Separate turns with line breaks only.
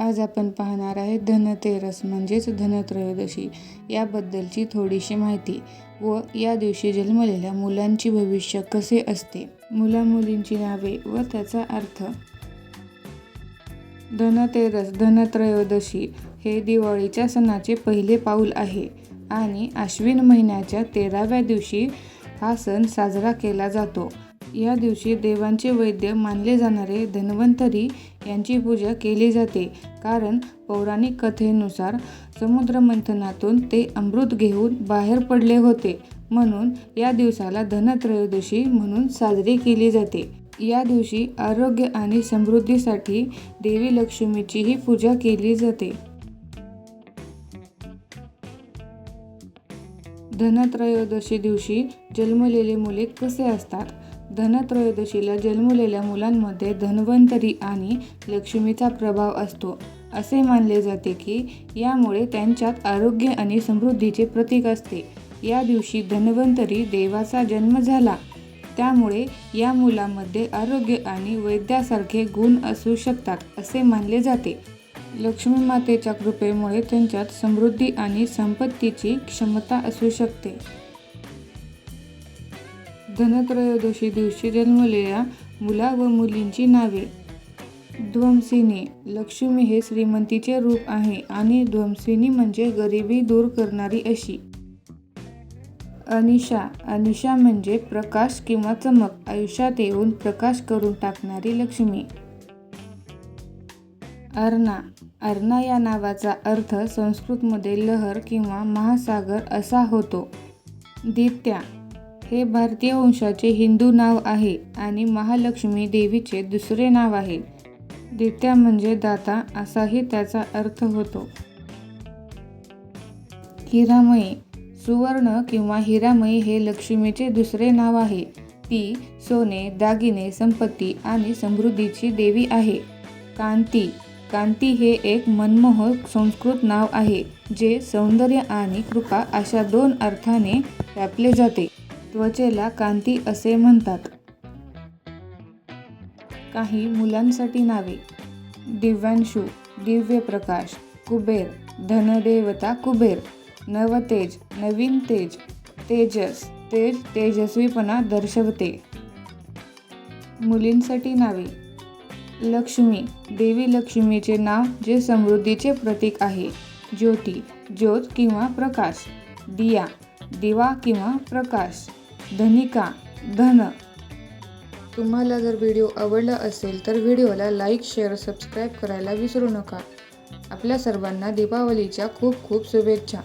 आज आपण पाहणार आहे धनतेरस म्हणजेच धनत्रयोदशी याबद्दलची थोडीशी माहिती व या दिवशी जन्मलेल्या मुलांची भविष्य कसे असते, मुला-मुलींची नावे व त्याचा अर्थ. धनतेरस धनत्रयोदशी हे दिवाळीच्या सणाचे पहिले पाऊल आहे आणि आश्विन महिन्याच्या 13व्या दिवशी हा सण साजरा केला जातो. या दिवशी देवांचे वैद्य मानले जाणारे धन्वंतरी यांची पूजा केली जाते, कारण पौराणिक कथेनुसार समुद्रमंथनातून ते अमृत घेऊन बाहेर पडले होते, म्हणून या दिवसाला धनत्रयोदशी म्हणून साजरी केली जाते. या दिवशी आरोग्य आणि समृद्धीसाठी देवी लक्ष्मीचीही पूजा केली जाते. धनत्रयोदशी दिवशी जन्मलेले मुले कसे असतात? धनत्रयोदशीला जन्मलेल्या मुलांमध्ये धन्वंतरी आणि लक्ष्मीचा प्रभाव असतो. असे मानले जाते की यामुळे त्यांच्यात आरोग्य आणि समृद्धीचे प्रतीक असते. या दिवशी धन्वंतरी देवाचा जन्म झाला, त्यामुळे या मुलामध्ये आरोग्य आणि वैद्यासारखे गुण असू शकतात असे मानले जाते. लक्ष्मी मातेच्या कृपेमुळे त्यांच्यात समृद्धी आणि संपत्तीची क्षमता असू शकते. धनत्रयोदशी दिवशी जन्मलेल्या मुला व मुलींची नावे. ध्वंसिनी. लक्ष्मी हे श्रीमंतीचे रूप आहे आणि ध्वंसिनी म्हणजे गरिबी दूर करणारी अशी. अनिशा. अनिशा म्हणजे प्रकाश किंवा चमक, आयुष्यात येऊन प्रकाश करून टाकणारी लक्ष्मी. अर्णा. अर्णा या नावाचा अर्थ संस्कृतमध्ये लहर किंवा महासागर असा होतो. दित्या. हे भारतीय वंशाचे हिंदू नाव आहे आणि महालक्ष्मी देवीचे दुसरे नाव आहे. दित्या म्हणजे दाता असाही त्याचा अर्थ होतो. हिरामयी. सुवर्ण किंवा हिरामयी हे लक्ष्मीचे दुसरे नाव आहे. ती सोने, दागिने, संपत्ती आणि समृद्धीची देवी आहे. कांती. कांती हे एक मनमोहक संस्कृत नाव आहे, जे सौंदर्य आणि कृपा अशा दोन अर्थाने व्यापले जाते. त्वचेला कांती असे म्हणतात. काही मुलांसाठी नावे. दिव्यांशू. दिव्य प्रकाश. कुबेर. धनदेवता कुबेर. नवतेज. नवीन तेज. तेजस. तेज तेजस्वीपणा दर्शवते. मुलींसाठी नावे. लक्ष्मी. देवी लक्ष्मीचे नाव जे समृद्धीचे प्रतीक आहे. ज्योती. ज्योत किंवा प्रकाश. दिया. दिवा किंवा प्रकाश. धनिका. धन. तुम्हाला जर व्हिडिओ आवडला असेल तर व्हिडिओला लाईक, शेअर, सबस्क्राईब करायला विसरू नका. आपल्या सर्वांना दीपावलीच्या खूप खूप शुभेच्छा.